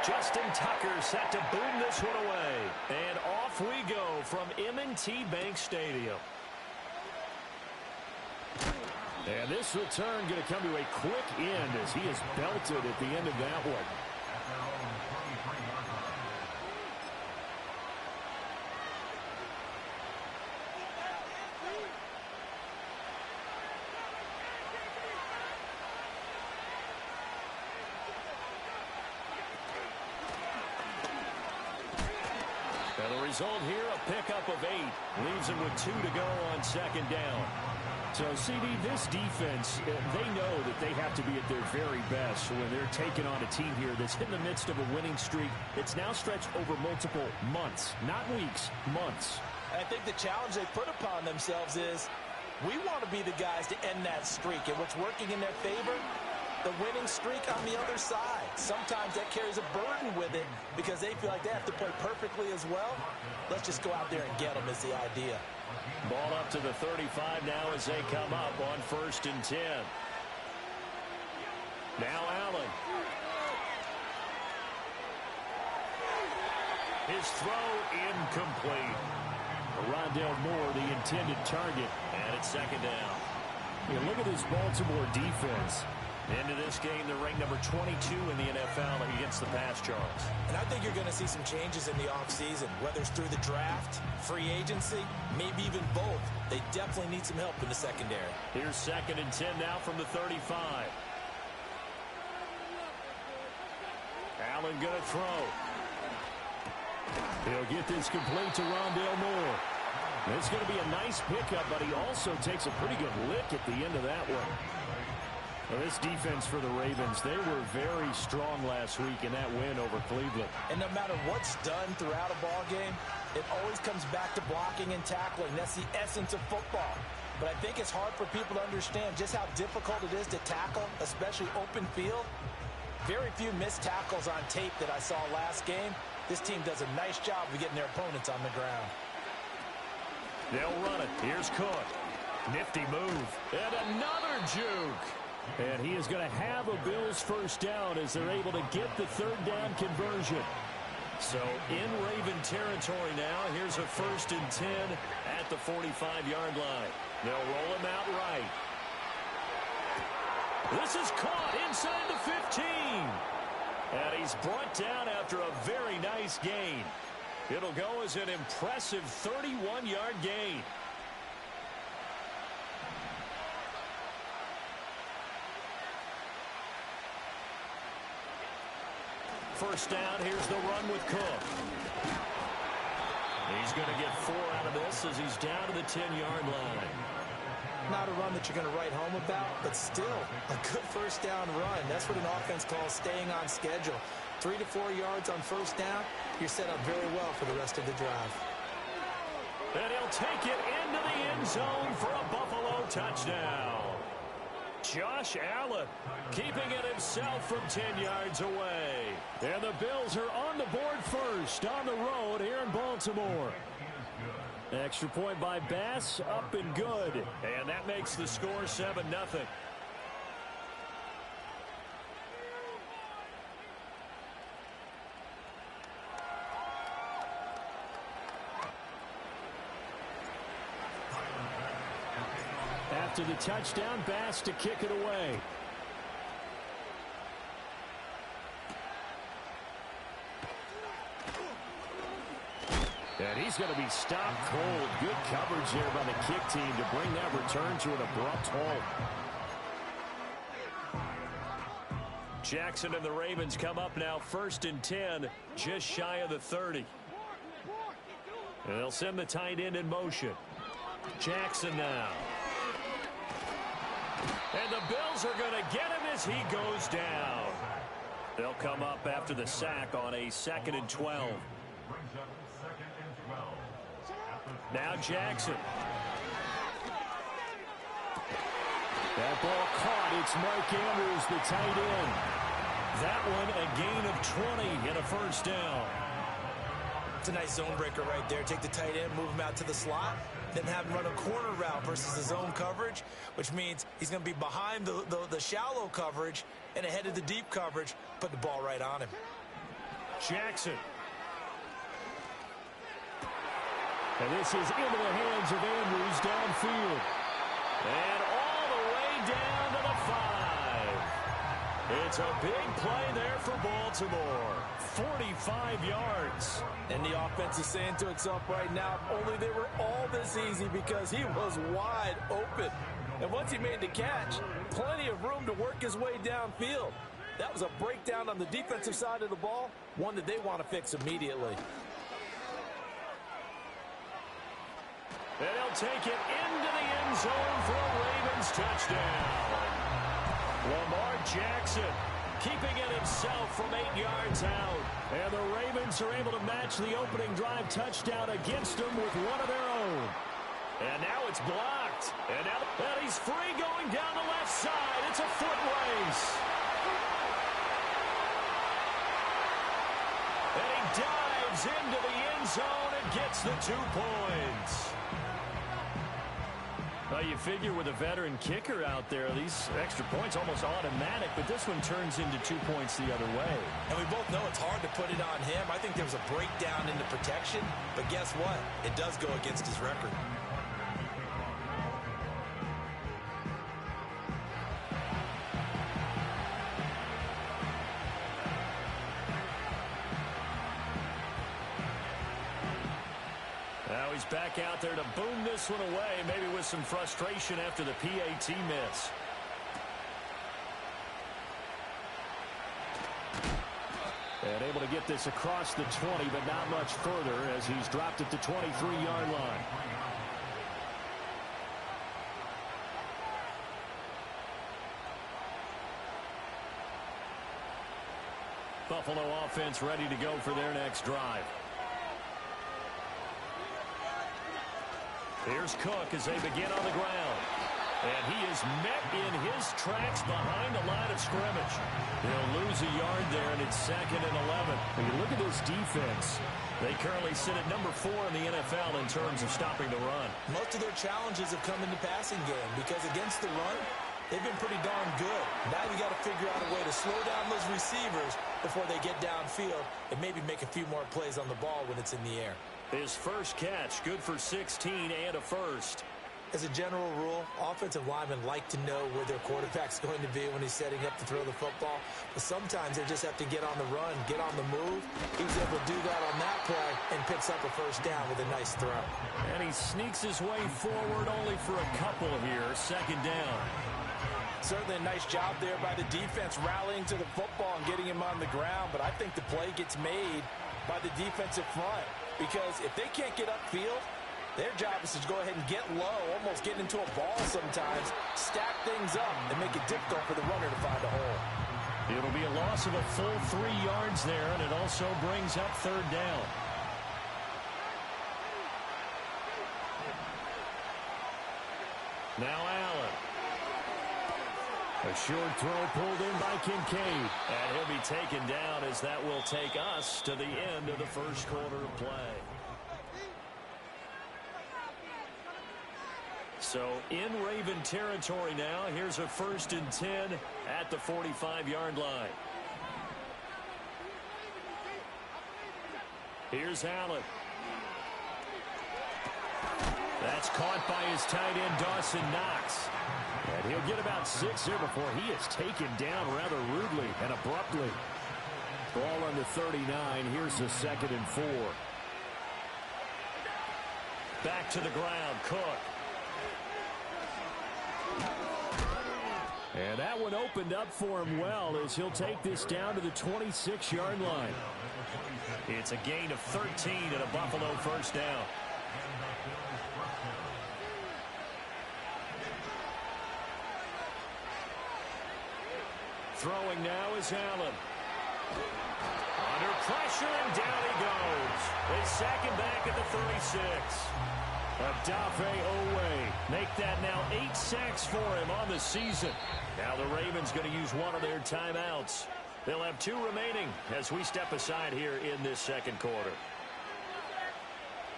Justin Tucker set to boom this one away. And off we go from M&T Bank Stadium. And this return going to come to a quick end as he is belted at the end of that one. And the result here, a pickup of 8. Leaves him with 2 to go on second down. So, CD, this defense, they know that they have to be at their very best when they're taking on a team here that's in the midst of a winning streak. It's now stretched over multiple months, not weeks, months. I think the challenge they put upon themselves is we want to be the guys to end that streak. And what's working in their favor? The winning streak on the other side. Sometimes that carries a burden with it because they feel like they have to play perfectly as well. Let's just go out there and get them is the idea. Ball up to the 35 now as they come up on 1st and 10. Now Allen. His throw incomplete. Rondale Moore, the intended target, and it's second down. Look at this Baltimore defense. Into this game, they're ranked number 22 in the NFL against the pass, Charles. And I think you're going to see some changes in the offseason, whether it's through the draft, free agency, maybe even both. They definitely need some help in the secondary. Here's 2nd and 10 now from the 35. Allen going to throw. He'll get this complete to Rondale Moore. It's going to be a nice pickup, but he also takes a pretty good lick at the end of that one. Well, this defense for the Ravens, they were very strong last week in that win over Cleveland. And no matter what's done throughout a ball game, it always comes back to blocking and tackling. That's the essence of football. But I think it's hard for people to understand just how difficult it is to tackle, especially open field. Very few missed tackles on tape that I saw last game. This team does a nice job of getting their opponents on the ground. They'll run it. Here's Cook. Nifty move. And another juke. And he is going to have a Bills first down as they're able to get the 3rd down conversion. So in Raven territory now, here's a 1st and 10 at the 45-yard line. They'll roll him out right. This is caught inside the 15. And he's brought down after a very nice gain. It'll go as an impressive 31-yard gain. First down, here's the run with Cook. He's going to get 4 out of this as he's down to the 10-yard line. Not a run that you're going to write home about, but still a good first down run. That's what an offense calls staying on schedule. 3 to 4 yards on first down, you're set up very well for the rest of the drive. And he'll take it into the end zone for a Buffalo touchdown. Josh Allen keeping it himself from 10 yards away. And the Bills are on the board first on the road here in Baltimore. Extra point by Bass, up and good. And that makes the score 7-0. After the touchdown, Bass to kick it away. And he's going to be stopped cold. Good coverage there by the kick team to bring that return to an abrupt halt. Jackson and the Ravens come up now 1st and 10, just shy of the 30. And they'll send the tight end in motion. Jackson now. And the Bills are going to get him as he goes down. They'll come up after the sack on a 2nd and 12. Now Jackson. That ball caught. It's Mark Andrews, the tight end. That one a gain of 20 and a first down. It's a nice zone breaker right there. Take the tight end, move him out to the slot, then have him run a corner route versus the zone coverage, which means he's going to be behind the shallow coverage and ahead of the deep coverage. Put the ball right on him. Jackson. And this is into the hands of Andrews downfield. And all the way down to the 5. It's a big play there for Baltimore. 45 yards. And the offense is saying to itself right now, only they were all this easy because he was wide open. And once he made the catch, plenty of room to work his way downfield. That was a breakdown on the defensive side of the ball, one that they want to fix immediately. And he'll take it into the end zone for a Ravens touchdown. Lamar Jackson keeping it himself from 8 yards out. And the Ravens are able to match the opening drive touchdown against them with one of their own. And now it's blocked. And now he's free going down the left side. It's a foot race. And he dives into the end zone and gets the 2 points. Well, you figure with a veteran kicker out there, these extra points almost automatic, but this one turns into 2 points the other way. And we both know it's hard to put it on him. I think there was a breakdown in the protection, but guess what? It does go against his record. Now he's back out there to boom this one away, maybe with some frustration after the PAT miss. And able to get this across the 20, but not much further as he's dropped at the 23-yard line. Buffalo offense ready to go for their next drive. Here's Cook as they begin on the ground. And he is met in his tracks behind the line of scrimmage. They'll lose a yard there, and it's 2nd and 11. When you look at this defense, they currently sit at number 4 in the NFL in terms of stopping the run. Most of their challenges have come in the passing game because against the run, they've been pretty darn good. Now you got to figure out a way to slow down those receivers before they get downfield and maybe make a few more plays on the ball when it's in the air. His first catch, good for 16 and a first. As a general rule, offensive linemen like to know where their quarterback's going to be when he's setting up to throw the football. But sometimes they just have to get on the run, get on the move. He was able to do that on that play and picks up a first down with a nice throw. And he sneaks his way forward only for a couple here. 2nd down. Certainly a nice job there by the defense rallying to the football and getting him on the ground. But I think the play gets made by the defensive front. Because if they can't get upfield, their job is to go ahead and get low, almost get into a ball sometimes, stack things up, and make it difficult for the runner to find a hole. It'll be a loss of a full 3 yards there, and it also brings up 3rd down. Now Allen. A short throw pulled in by Kincaid. And he'll be taken down as that will take us to the end of the first quarter of play. So in Raven territory now. Here's a 1st and 10 at the 45-yard line. Here's Allen. That's caught by his tight end, Dawson Knox. And he'll get about 6 here before he is taken down rather rudely and abruptly. Ball on the 39. Here's the 2nd and 4. Back to the ground, Cook. And that one opened up for him well as he'll take this down to the 26-yard line. It's a gain of 13 and a Buffalo first down. Throwing now is Allen. Under pressure, and down he goes. They sack him back at the 36. Odafe Oweh make that now 8 sacks for him on the season. Now the Ravens going to use one of their timeouts. They'll have 2 remaining as we step aside here in this second quarter.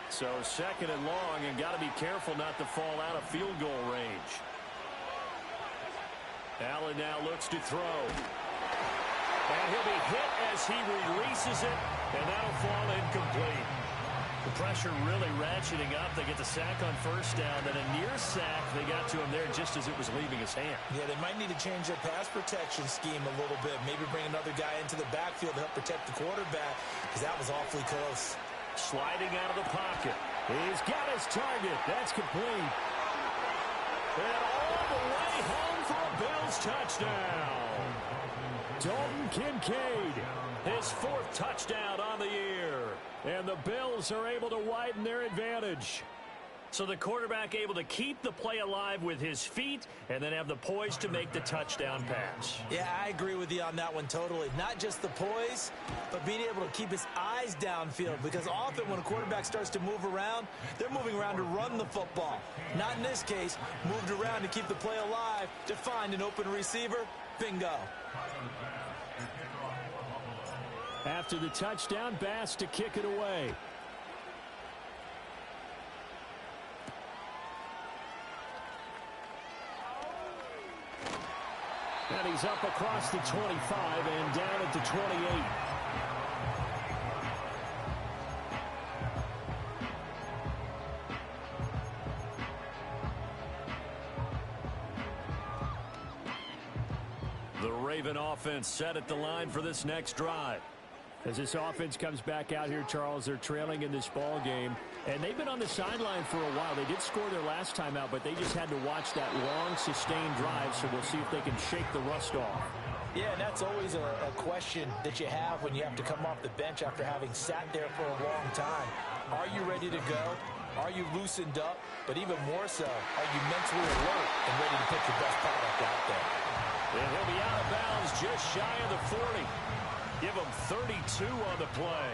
So 2nd and long, and got to be careful not to fall out of field goal range. Allen now looks to throw. And he'll be hit as he releases it, and that'll fall incomplete. The pressure really ratcheting up. They get the sack on first down. Then a near sack. They got to him there just as it was leaving his hand. Yeah, they might need to change their pass protection scheme a little bit. Maybe bring another guy into the backfield to help protect the quarterback, because that was awfully close. Sliding out of the pocket. He's got his target. That's complete. And all the way home for a Bills touchdown. Dalton Kincaid, his 4th touchdown on the year. And the Bills are able to widen their advantage. So the quarterback able to keep the play alive with his feet and then have the poise to make the touchdown pass. Yeah, I agree with you on that one totally. Not just the poise, but being able to keep his eyes downfield. Because often when a quarterback starts to move around, they're moving around to run the football. Not in this case. Moved around to keep the play alive, to find an open receiver. Bingo. After the touchdown, Bass to kick it away. And he's up across the 25 and down at the 28. The Raven offense set at the line for this next drive. As this offense comes back out here, Charles, they're trailing in this ball game. And they've been on the sideline for a while. They did score their last time out, but they just had to watch that long, sustained drive, so we'll see if they can shake the rust off. Yeah, and that's always a question that you have when you have to come off the bench after having sat there for a long time. Are you ready to go? Are you loosened up? But even more so, are you mentally alert and ready to put your best product out there? And he'll be out of bounds just shy of the 40. Give him 32 on the play.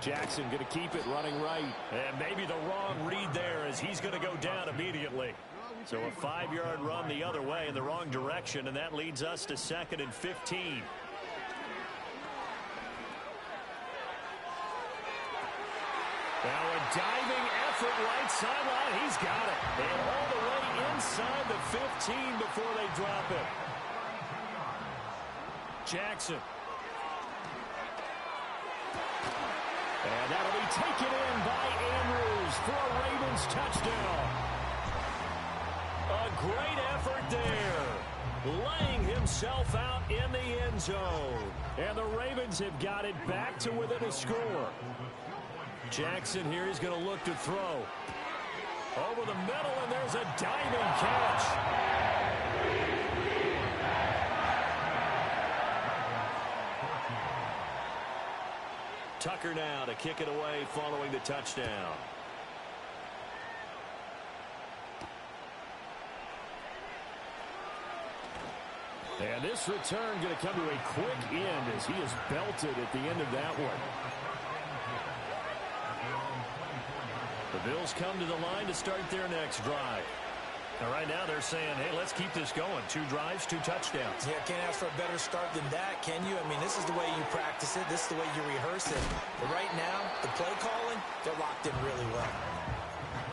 Jackson going to keep it running right. And maybe the wrong read there as he's going to go down immediately. So a 5-yard run the other way in the wrong direction, and that leads us to 2nd and 15. Now a diving effort right sideline. He's got it. And all the way inside the 15 before they drop it. Jackson. And that'll be taken in by Andrews for a Ravens touchdown. A great effort there. Laying himself out in the end zone. And the Ravens have got it back to within a score. Jackson here is going to look to throw. Over the middle, and there's a diving catch. Tucker now to kick it away following the touchdown. And this return going to come to a quick end as he is belted at the end of that one. The Bills come to the line to start their next drive. Now, right now they're saying, hey, let's keep this going. 2 drives, 2 touchdowns. Yeah, can't ask for a better start than that, can you? I mean, this is the way you practice it. This is the way you rehearse it. But right now, the play calling, they're locked in really well.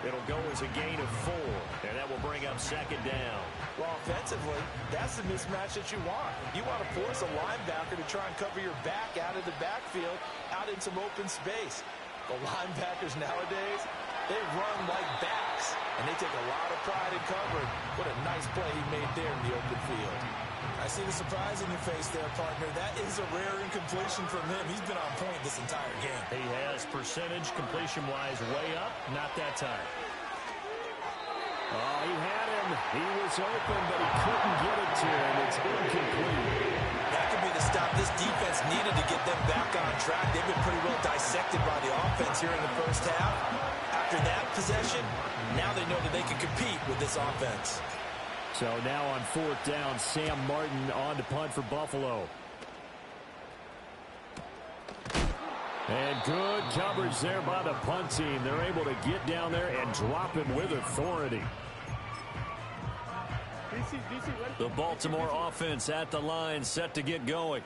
It'll go as a gain of 4, and that will bring up 2nd down. Well, offensively, that's the mismatch that you want. You want to force a linebacker to try and cover your back out of the backfield, out in some open space. The linebackers nowadays, they run like backs, and they take a lot of pride in covering. What a nice play he made there in the open field. I see the surprise in your face there, partner. That is a rare incompletion from him. He's been on point this entire game. He has percentage completion-wise way up. Not that time. Oh, he had him. He was open, but he couldn't get it to him. It's incomplete. That could be the stop this defense needed to get them back on track. They've been pretty well dissected by the offense here in the first half. After that possession, now they know that they can compete with this offense. So now on 4th down, Sam Martin on to punt for Buffalo. And good coverage there by the punt team. They're able to get down there and drop him with authority. The Baltimore offense at the line, set to get going.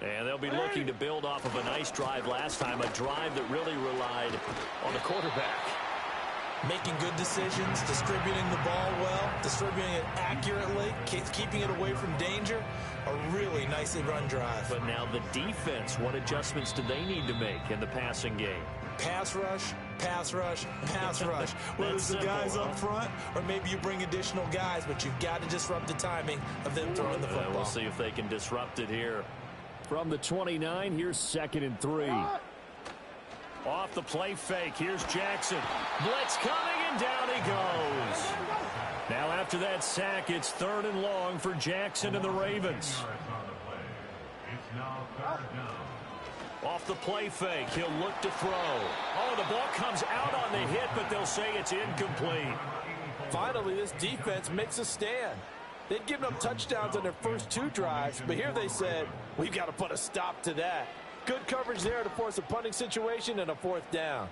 And they'll be looking to build off of a nice drive last time, a drive that really relied on the quarterback. Making good decisions, distributing the ball well, distributing it accurately, keeping it away from danger. A really nicely run drive. But now the defense, what adjustments do they need to make in the passing game? Pass rush, pass rush, pass rush. Whether it's the guys up front or maybe you bring additional guys, but you've got to disrupt the timing of them throwing the football. We'll see if they can disrupt it here. From the 29, here's 2nd and 3. Off the play fake, here's Jackson. Blitz coming, and down he goes. Now after that sack, it's 3rd and long for Jackson and the Ravens. Off the play fake, he'll look to throw. Oh, the ball comes out on the hit, but they'll say it's incomplete. Finally, this defense makes a stand. They'd given up touchdowns on their first 2 drives, but here they said, we've got to put a stop to that. Good coverage there to force a punting situation and a 4th down.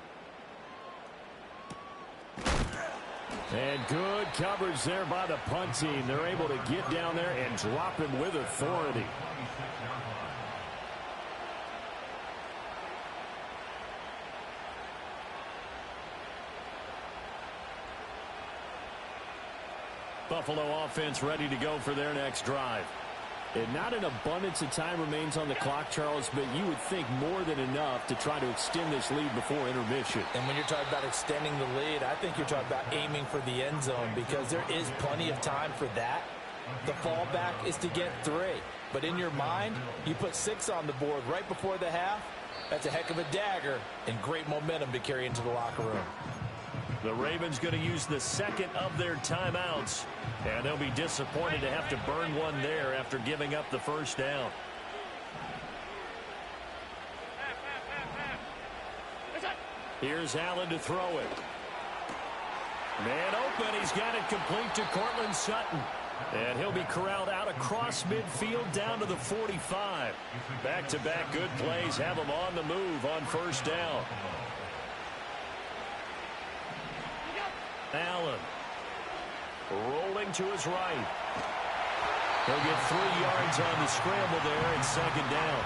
And good coverage there by the punt team. They're able to get down there and drop him with authority. Buffalo offense ready to go for their next drive. And not an abundance of time remains on the clock, Charles, but you would think more than enough to try to extend this lead before intermission. And when you're talking about extending the lead, I think you're talking about aiming for the end zone because there is plenty of time for that. The fallback is to get 3. But in your mind, you put 6 on the board right before the half. That's a heck of a dagger and great momentum to carry into the locker room. The Ravens going to use the 2nd of their timeouts, and they'll be disappointed to have to burn one there after giving up the 1st down. Here's Allen to throw it. Man open, he's got it complete to Courtland Sutton. And he'll be corralled out across midfield down to the 45. Back-to-back good plays have him on the move on 1st down. Allen rolling to his right. He'll get 3 yards on the scramble there and 2nd down.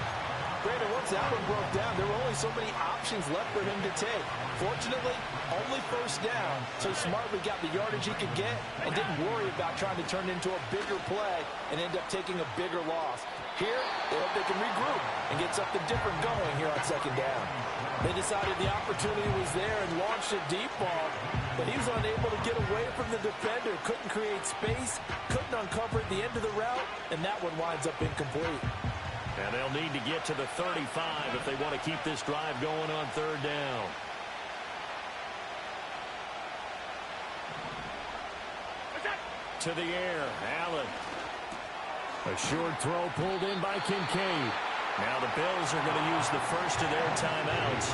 Brandon, once Allen broke down, there were only so many options left for him to take. Fortunately, only 1st down, so he smartly got the yardage he could get and didn't worry about trying to turn it into a bigger play and end up taking a bigger loss. Here, they hope they can regroup and get something different going here on 2nd down. They decided the opportunity was there and launched a deep ball, but he was unable to get away from the defender, couldn't create space, couldn't uncover at the end of the route, and that one winds up incomplete. And they'll need to get to the 35 if they want to keep this drive going on 3rd down. To the air, Allen. A short throw pulled in by Kincaid. Now the Bills are going to use the 1st of their timeouts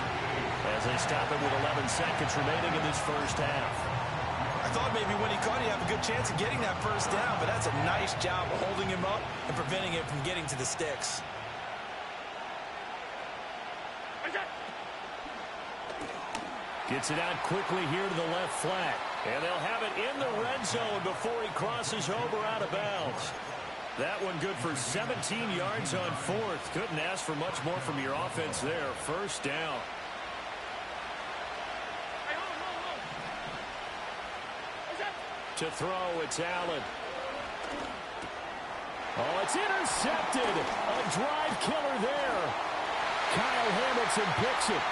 as they stop it with 11 seconds remaining in this 1st half. I thought maybe when he caught it, he'd have a good chance of getting that 1st down, but that's a nice job of holding him up and preventing him from getting to the sticks. Gets it out quickly here to the left flat. And they'll have it in the red zone before he crosses over out of bounds. That one good for 17 yards on 4th. Couldn't ask for much more from your offense there. 1st down. To throw, it's Allen. Oh, it's intercepted. A drive killer there. Kyle Hamilton picks it.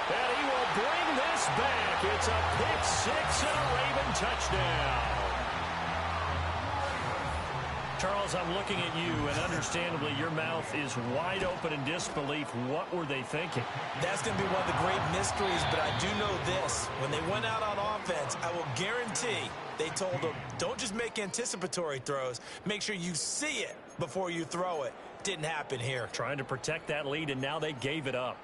And he will bring this back. It's a pick 6 and a Raven touchdown. Charles, I'm looking at you, and understandably, your mouth is wide open in disbelief. What were they thinking? That's going to be one of the great mysteries, but I do know this. When they went out on offense, I will guarantee they told them, don't just make anticipatory throws. Make sure you see it before you throw it. Didn't happen here. Trying to protect that lead, and now they gave it up.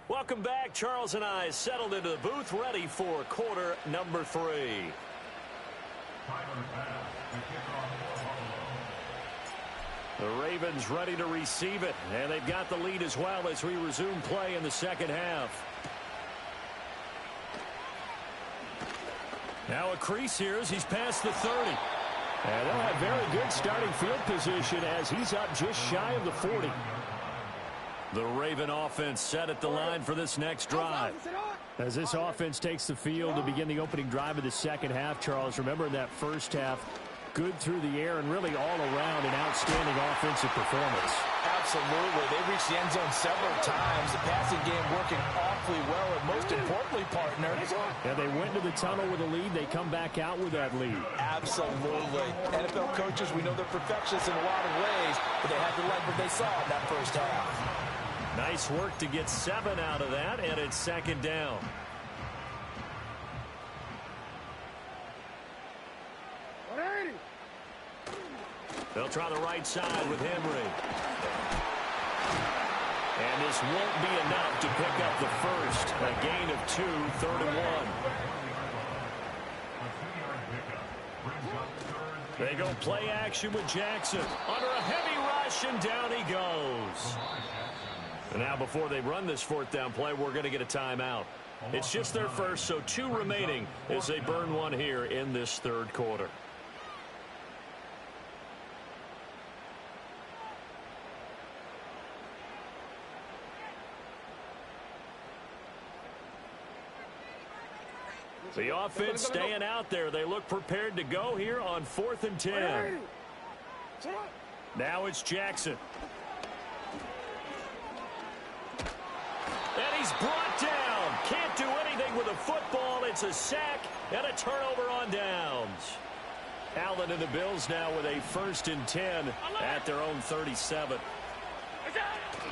Welcome back. Charles and I settled into the booth, ready for quarter number 3. The Ravens ready to receive it, and they've got the lead as well as we resume play in the 2nd half. Now a crease here as he's past the 30. And they'll have very good starting field position as he's up just shy of the 40. The Raven offense set at the line for this next drive. As this offense takes the field to begin the opening drive of the second half, Charles, remember in that first half, good through the air and really all around an outstanding offensive performance. Absolutely. They reached the end zone several times. The passing game working awfully well, and most importantly, partner. Yeah, they went to the tunnel with a lead. They come back out with that lead. Absolutely. NFL coaches, we know they're perfectionists in a lot of ways, but they had to like what they saw in that first half. Nice work to get 7 out of that, and it's second down. They'll try the right side with Henry. And this won't be enough to pick up the first. A gain of 2, 3rd and 1. They go play action with Jackson. Under a heavy rush, and down he goes. And now before they run this 4th down play, we're going to get a timeout. It's just their first, so 2 remaining as they burn one here in this 3rd quarter. The offense staying out there. They look prepared to go here on 4th and 10. Now it's Jackson. And he's brought down. Can't do anything with a football. It's a sack and a turnover on downs. Allen and the Bills now with a 1st and 10 at their own 37.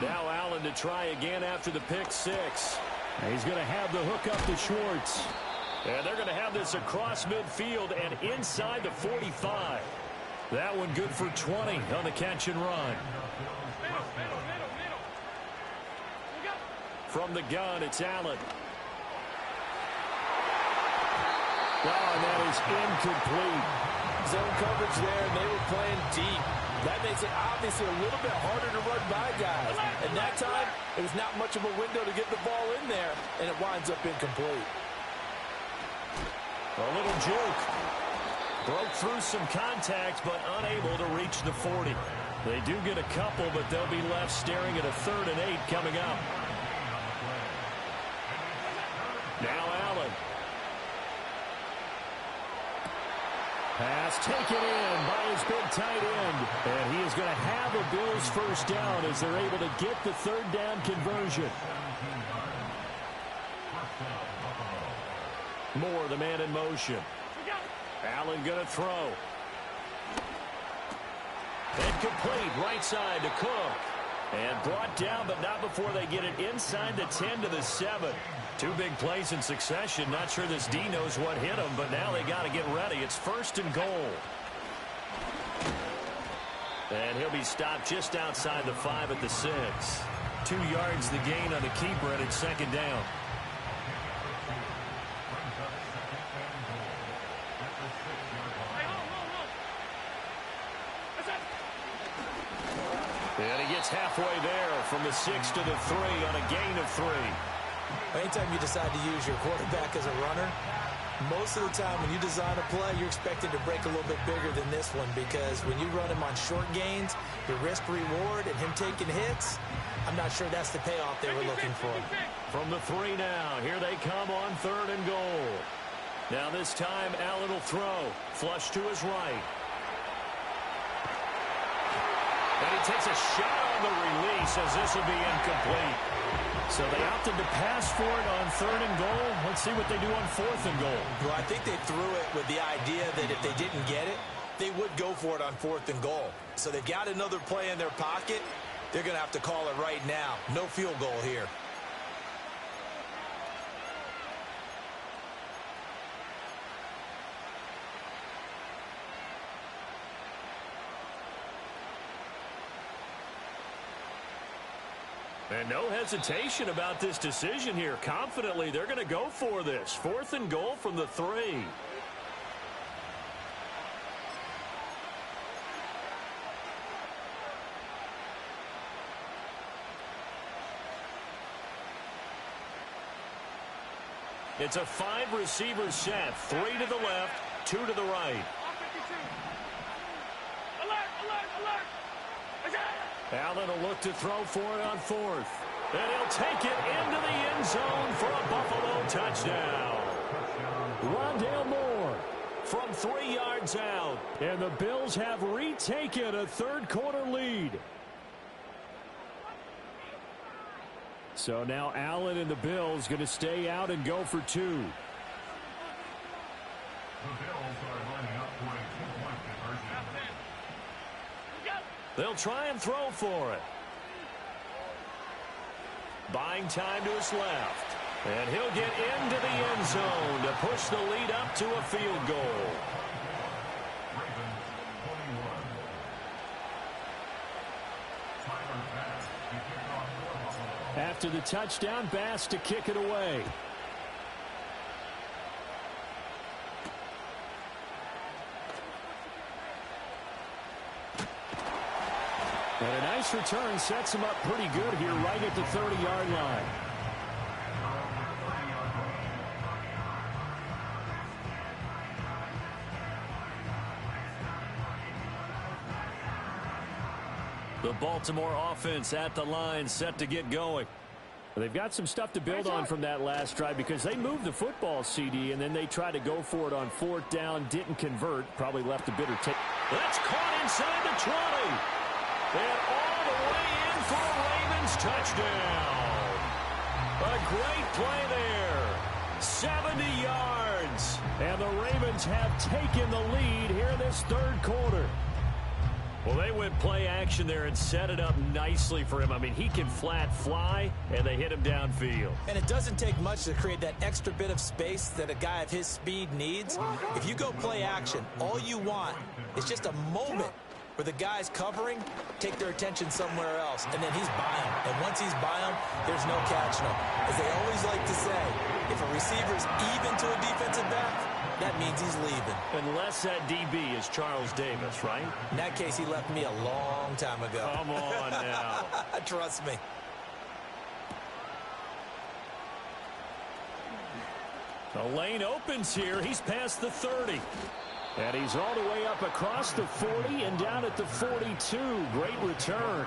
Now Allen to try again after the pick 6. And he's going to have the hook up to Schwartz. And they're going to have this across midfield and inside the 45. That one good for 20 on the catch and run. From the gun, it's Allen. Oh, and that is incomplete. Zone coverage there, and they were playing deep. That makes it obviously a little bit harder to run by guys. And that time, it was not much of a window to get the ball in there, and it winds up incomplete. A little juke. Broke through some contact, but unable to reach the 40. They do get a couple, but they'll be left staring at a 3rd and 8 coming up. Now Allen. Pass taken in by his big tight end. And he is going to have a Bills 1st down as they're able to get the 3rd down conversion. Moore, the man in motion. Allen going to throw. And complete right side to Cook. And brought down, but not before they get it inside the 10 to the 7. 2 big plays in succession. Not sure this D knows what hit him, but now they got to get ready. It's 1st and goal. And he'll be stopped just outside the 5 at the 6. 2 yards the gain on the keeper, and it's 2nd down. And he gets halfway there from the 6 to the 3 on a gain of 3. Anytime you decide to use your quarterback as a runner, most of the time when you design a play, you're expected to break a little bit bigger than this one, because when you run him on short gains, your risk-reward and him taking hits, I'm not sure that's the payoff they were looking for. From the 3 now, here they come on 3rd and goal. Now this time, Allen will throw. Flush to his right. And he takes a shot on the release as this will be incomplete. So they opted to pass for it on 3rd and goal. Let's see what they do on 4th and goal. Well, I think they threw it with the idea that if they didn't get it, they would go for it on 4th and goal. So they've got another play in their pocket. They're going to have to call it right now. No field goal here. And no hesitation about this decision here. Confidently, they're going to go for this. 4th and goal from the 3. It's a 5-receiver set. 3 to the left, 2 to the right. Allen will look to throw for it on fourth. And he'll take it into the end zone for a Buffalo touchdown. Rondale Moore from 3 yards out. And the Bills have retaken a third-quarter lead. So now Allen and the Bills going to stay out and go for 2. The Bills are lining up for a two-point conversion. They'll try and throw for it. Buying time to his left. And he'll get into the end zone to push the lead up to a field goal. Ravens 21. Tyler Bass to kick off for Buffalo. After the touchdown, Bass to kick it away. And a nice return sets him up pretty good here right at the 30-yard line. The Baltimore offense at the line, set to get going. They've got some stuff to build on from that last drive because they moved the football, CD, and then they tried to go for it on 4th down, didn't convert, probably left a bitter taste. That's caught inside the 20. And all the way in for a Ravens touchdown. A great play there. 70 yards. And the Ravens have taken the lead here in this third quarter. Well, they went play action there and set it up nicely for him. I mean, he can flat fly, and they hit him downfield. And it doesn't take much to create that extra bit of space that a guy of his speed needs. If you go play action, all you want is just a moment where the guys covering take their attention somewhere else, and then he's by him. And once he's by him, there's no catching him. As they always like to say, if a receiver's even to a defensive back, that means he's leaving. Unless that DB is Charles Davis, right? In that case, he left me a long time ago. Come on now. Trust me. The lane opens here. He's past the 30. And he's all the way up across the 40 and down at the 42. Great return.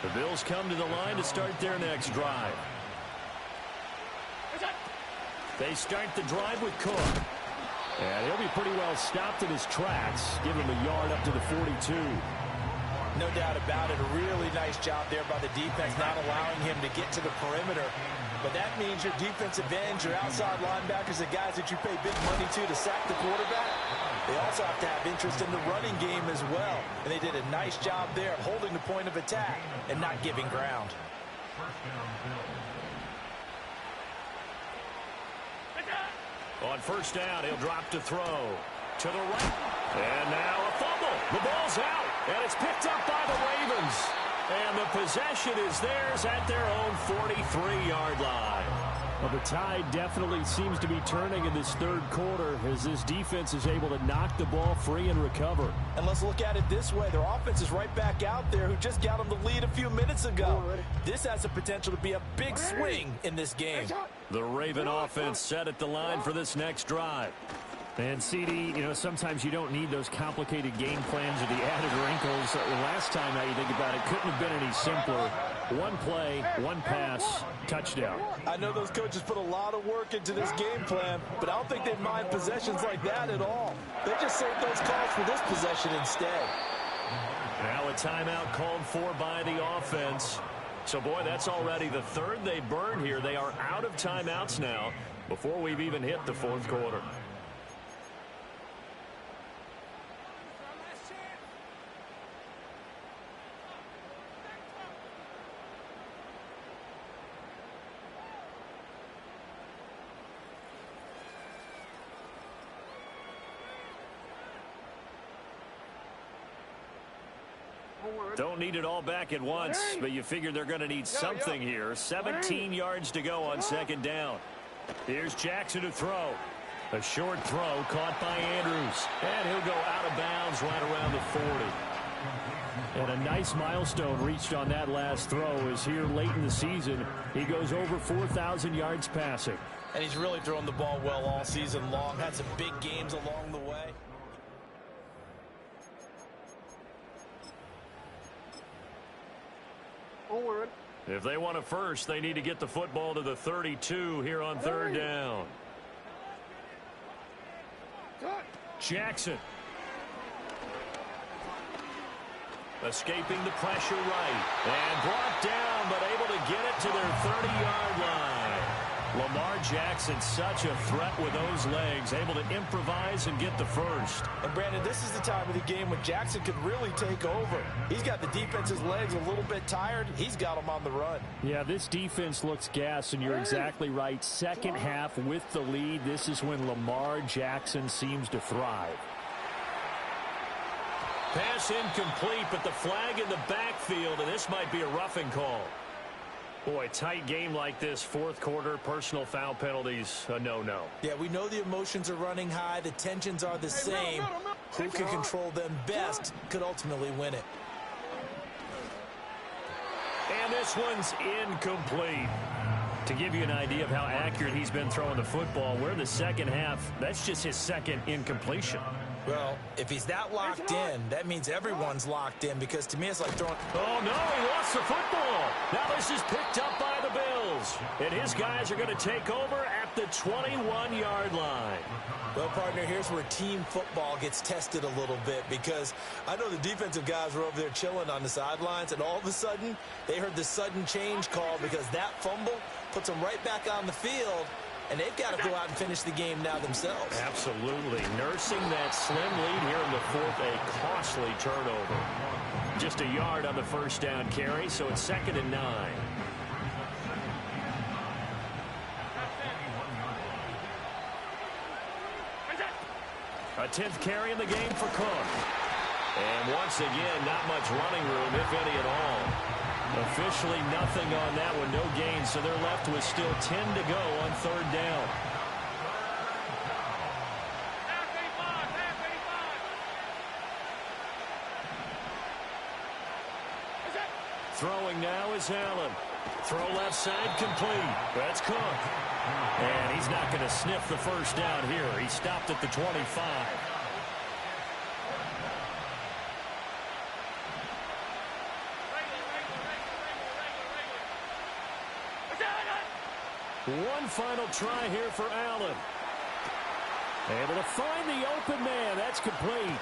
The Bills come to the line to start their next drive. They start the drive with Cook. And he'll be pretty well stopped in his tracks. Give him a yard up to the 42. No doubt about it. A really nice job there by the defense, not allowing him to get to the perimeter. But that means your defensive ends, your outside linebackers, the guys that you pay big money to sack the quarterback, they also have to have interest in the running game as well. And they did a nice job there holding the point of attack and not giving ground. On first down, he'll drop to throw. To the right. And now a fumble. The ball's out. And it's picked up by the Ravens. And the possession is theirs at their own 43-yard line. Well, the tide definitely seems to be turning in this third quarter as this defense is able to knock the ball free and recover. And let's look at it this way. Their offense is right back out there who just got them the lead a few minutes ago. This has the potential to be a big swing in this game. The Raven offense set at the line for this next drive. And CD, you know, sometimes you don't need those complicated game plans or the added wrinkles. Last time, now you think about it, couldn't have been any simpler. One play, one pass, touchdown. I know those coaches put a lot of work into this game plan, but I don't think they mind possessions like that at all. They just save those calls for this possession instead. Now a timeout called for by the offense. So, boy, that's already the third they burned here. They are out of timeouts now before we've even hit the fourth quarter. Don't need it all back at once, but you figure they're going to need something here. 17 yards to go on second down. Here's Jackson to throw. A short throw caught by Andrews. And he'll go out of bounds right around the 40. And a nice milestone reached on that last throw is here late in the season. He goes over 4,000 yards passing. And he's really thrown the ball well all season long. Had some big games along the way. If they want a first, they need to get the football to the 32 here on third down. Jackson. Escaping the pressure right. And brought down, but able to get it to their 30-yard line. Lamar Jackson, such a threat with those legs, able to improvise and get the first. And, Brandon, this is the time of the game when Jackson could really take over. He's got the defense's legs a little bit tired. He's got them on the run. Yeah, this defense looks gassed, and you're exactly right. Second half with the lead, this is when Lamar Jackson seems to thrive. Pass incomplete, but the flag in the backfield, and this might be a roughing call. Boy, tight game like this, fourth quarter, personal foul penalties, a no-no. Yeah, we know the emotions are running high. The tensions are the same. Who can control them best could ultimately win it. And this one's incomplete. To give you an idea of how accurate he's been throwing the football, we're in the second half. That's just his second incompletion. Well, if he's that locked in, that means everyone's locked in, because to me it's like throwing... Oh, no, he lost the football. Now this is picked up by the Bills. And his guys are going to take over at the 21-yard line. Well, partner, here's where team football gets tested a little bit, because I know the defensive guys were over there chilling on the sidelines, and all of a sudden they heard the sudden change call, because that fumble puts them right back on the field. And they've got to go out and finish the game now themselves. Absolutely. Nursing that slim lead here in the fourth, a costly turnover. Just a yard on the first down carry, so it's 2nd and 9. A 10th carry in the game for Cook. And once again, not much running room, if any at all. Officially nothing on that one, no gain, so they're left with still 10 to go on third down. Throwing now is Allen. Throw left side complete. That's Cook. And he's not going to sniff the first down here. He stopped at the 25. One final try here for Allen. Able to find the open man. That's complete.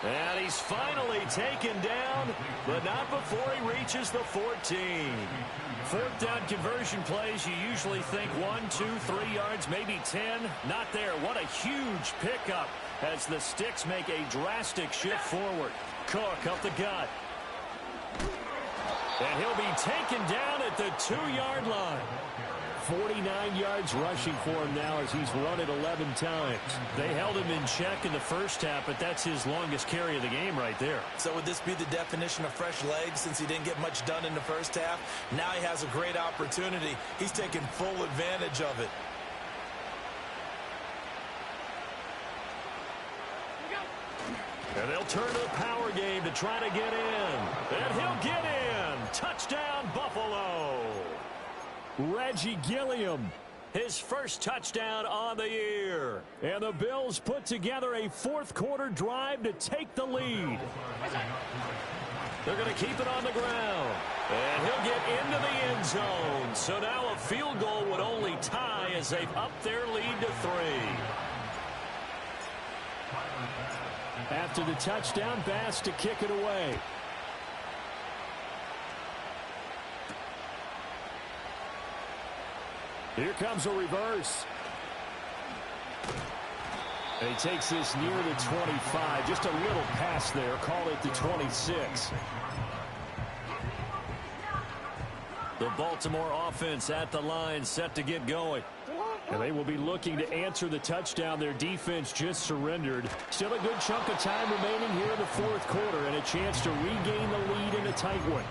And he's finally taken down, but not before he reaches the 14. Fourth down conversion plays, you usually think 1, 2, 3 yards, maybe 10. Not there. What a huge pickup as the Sticks make a drastic shift forward. Cook up the gut. And he'll be taken down at the 2-yard line. 49 yards rushing for him now as he's run it 11 times. They held him in check in the first half, but that's his longest carry of the game right there. So would this be the definition of fresh legs since he didn't get much done in the first half? Now he has a great opportunity. He's taking full advantage of it. And they'll turn to the power game to try to get in. And he'll get in. Touchdown, Buffalo. Reggie Gilliam, his first touchdown on the year. And the Bills put together a fourth quarter drive to take the lead. They're going to keep it on the ground. And he'll get into the end zone. So now a field goal would only tie as they've upped their lead to 3. After the touchdown, Bass to kick it away. Here comes a reverse. And he takes this near the 25. Just a little pass there. Call it the 26. The Baltimore offense at the line, set to get going. And they will be looking to answer the touchdown. Their defense just surrendered. Still a good chunk of time remaining here in the fourth quarter, and a chance to regain the lead in a tight one.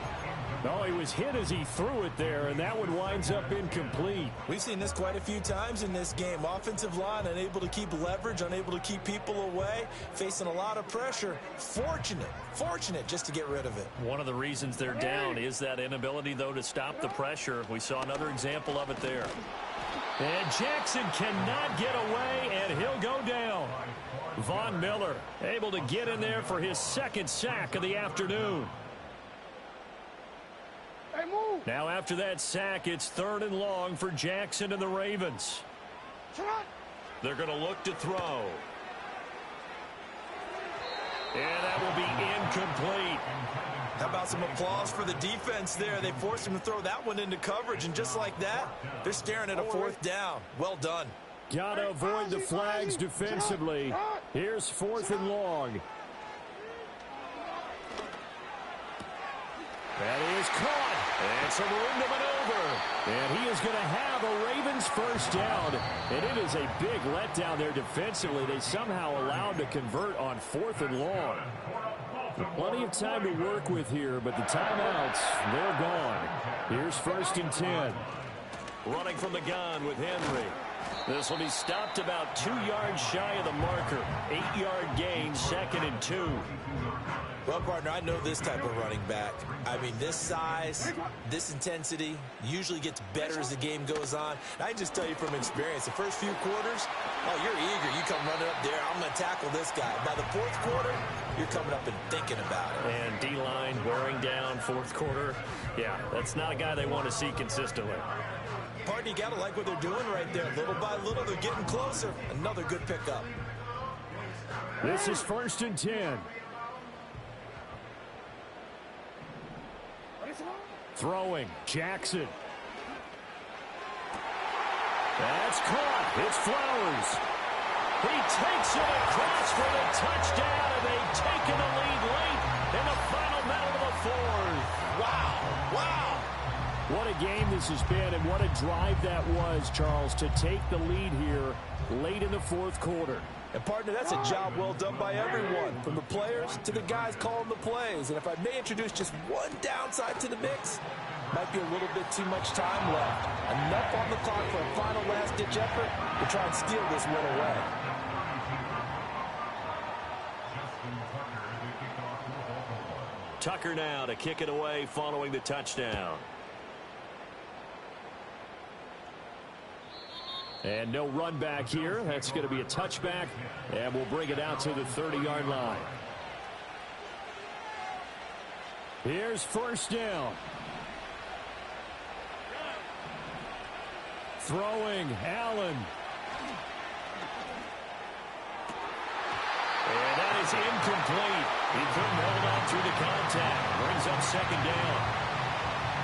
Oh, he was hit as he threw it there, and that one winds up incomplete. We've seen this quite a few times in this game. Offensive line unable to keep leverage, unable to keep people away, facing a lot of pressure. Fortunate just to get rid of it. One of the reasons they're down is that inability, though, to stop the pressure. We saw another example of it there. And Jackson cannot get away, and he'll go down. Von Miller able to get in there for his second sack of the afternoon. Now after that sack, it's 3rd and long for Jackson and the Ravens. They're going to look to throw. And that will be incomplete. How about some applause for the defense there? They forced him to throw that one into coverage, and just like that, they're staring at a 4th down. Well done. Gotta avoid the flags defensively. Here's 4th and long. That is caught. And some room to maneuver. And he is going to have a Ravens first down. And it is a big letdown there defensively. They somehow allowed to convert on 4th and long. Plenty of time to work with here, but the timeouts, they're gone. Here's 1st and 10. Running from the gun with Henry. This will be stopped about 2 yards shy of the marker. 8-yard gain, 2nd and 2. Well, partner, I know this type of running back. I mean, this size, this intensity usually gets better as the game goes on. And I can just tell you from experience, the first few quarters, oh, you're eager. You come running up there, I'm going to tackle this guy. By the 4th quarter, you're coming up and thinking about it. And D-line wearing down 4th quarter. Yeah, that's not a guy they want to see consistently. Partner, you got to like what they're doing right there. Little by little, they're getting closer. Another good pickup. This is 1st and 10. Throwing, Jackson. That's caught. It's Flowers. He takes it across for the touchdown, and they've taken the lead late in the final minute of the 4th. Wow. Wow. What a game this has been, and what a drive that was, Charles, to take the lead here late in the 4th quarter. And, partner, that's a job well done by everyone, from the players to the guys calling the plays. And if I may introduce just one downside to the mix, might be a little bit too much time left. Enough on the clock for a final last-ditch effort to try and steal this one away. Tucker now to kick it away following the touchdown. And no run back here. That's going to be a touchback, and we'll bring it out to the 30-yard line. Here's 1st down. Throwing, Allen. And that is incomplete. He couldn't hold on through the contact. Brings up 2nd down.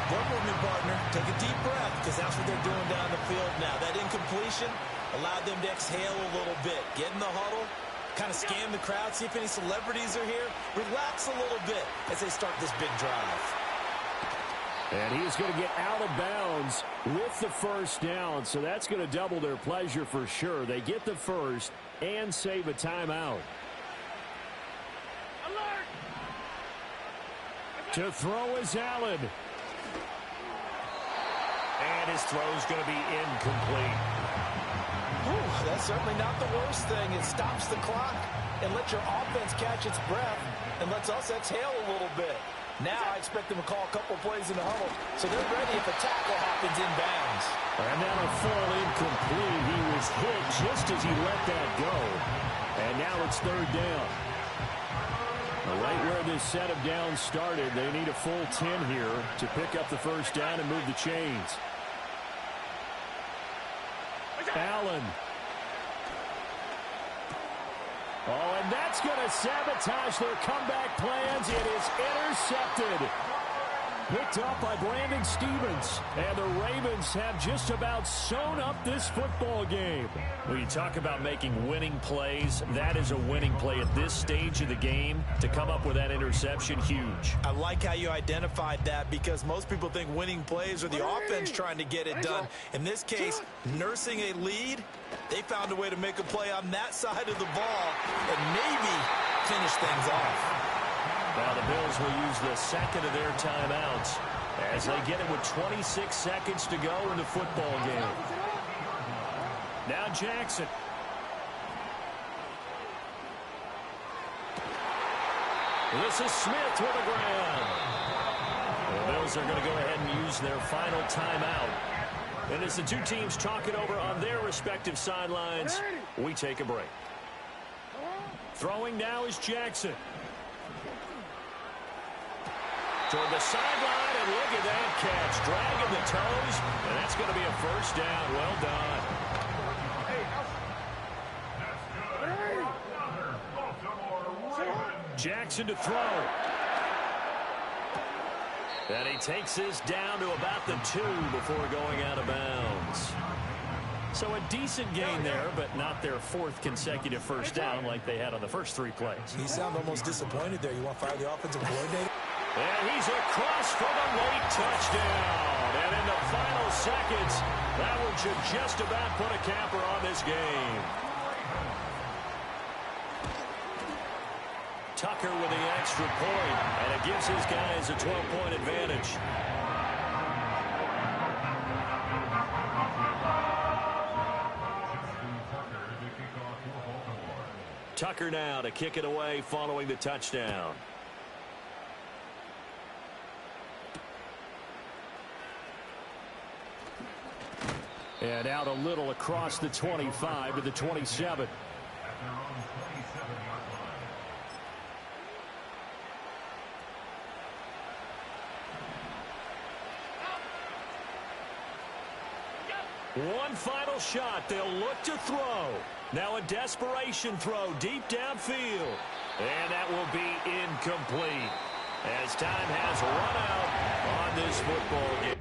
Work with me, partner. Take a deep breath, because that's what they're doing down the field now. That incompletion allowed them to exhale a little bit. Get in the huddle, kind of scan the crowd, see if any celebrities are here. Relax a little bit as they start this big drive. And he's going to get out of bounds with the 1st down, so that's going to double their pleasure for sure. They get the 1st and save a timeout. Alert! To throw is Allen. And his throw is going to be incomplete. Whew, that's certainly not the worst thing. It stops the clock and lets your offense catch its breath and lets us exhale a little bit. Now I expect them to call a couple plays in the huddle, so they're ready if a tackle happens inbounds. And now a fall incomplete. He was hit just as he let that go. And now it's 3rd down. Right where this set of downs started, they need a full 10 here to pick up the 1st down and move the chains. Allen. Oh, and that's going to sabotage their comeback plans. It is intercepted. Picked up by Brandon Stevens. And the Ravens have just about sewn up this football game. When you talk about making winning plays, that is a winning play at this stage of the game. To come up with that interception, huge. I like how you identified that, because most people think winning plays are the offense trying to get it done. In this case, nursing a lead, they found a way to make a play on that side of the ball and maybe finish things off. Now the Bills will use the 2nd of their timeouts as they get it with 26 seconds to go in the football game. Now Jackson. This is Smith with the ground. The Bills are going to go ahead and use their final timeout. And as the two teams talk it over on their respective sidelines, we take a break. Throwing now is Jackson. toward the sideline, and look at that catch. Dragging the toes, and that's going to be a first down. Well done. Jackson to throw. And he takes this down to about the 2 before going out of bounds. So a decent gain there, but not their 4th consecutive first down like they had on the first 3 plays. He sounded almost disappointed there. You want to fire the offensive coordinator? And he's across for the late touchdown. And in the final seconds, that one should just about put a capper on this game. Tucker with the extra point, and it gives his guys a 12-point advantage. Tucker now to kick it away following the touchdown. And out a little across the 25 to the 27. One final shot. They'll look to throw. Now a desperation throw deep downfield. And that will be incomplete as time has run out on this football game.